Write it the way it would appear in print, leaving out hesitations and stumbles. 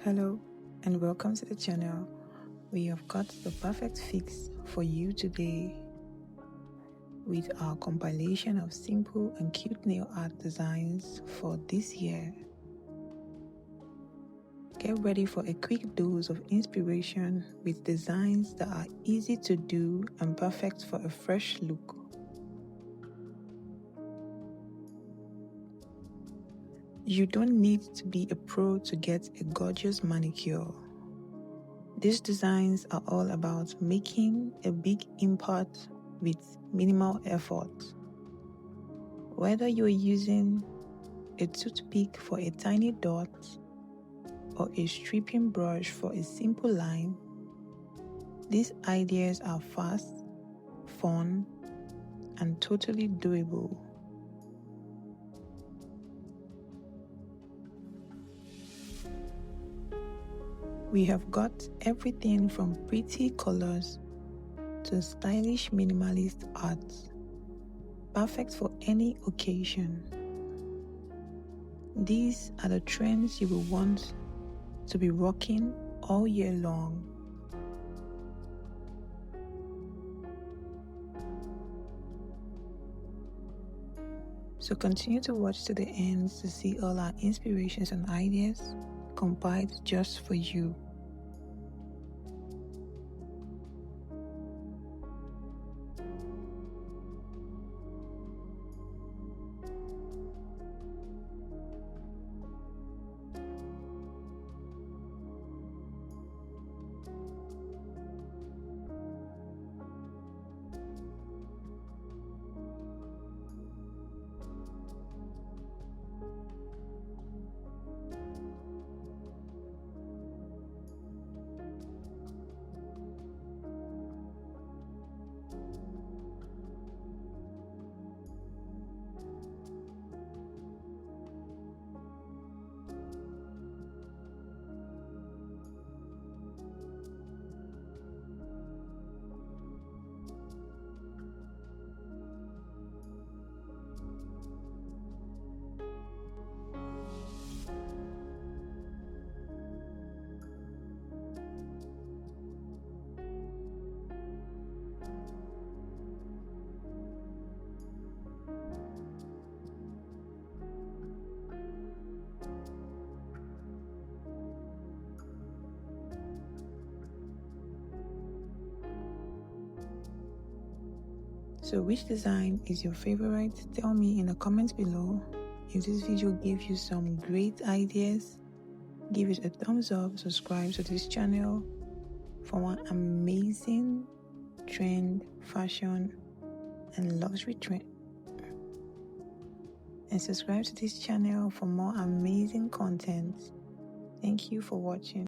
Hello and welcome to the channel. We have got the perfect fix for you today with our compilation of simple and cute nail art designs for this year. Get ready for a quick dose of inspiration with designs that are easy to do and perfect for a fresh look. You don't need to be a pro to get a gorgeous manicure. These designs are all about making a big impact with minimal effort. Whether you're using a toothpick for a tiny dot or a stripping brush for a simple line, these ideas are fast, fun, and totally doable. We have got everything from pretty colors to stylish minimalist art, perfect for any occasion. These are the trends you will want to be rocking all year long. So continue to watch to the end to see all our inspirations and ideas compiled just for you. So which design is your favorite? Tell me in the comments below. If this video gave you some great ideas, give it a thumbs up, subscribe to this channel for more amazing trend, fashion, and luxury trend. And subscribe to this channel for more amazing content. Thank you for watching.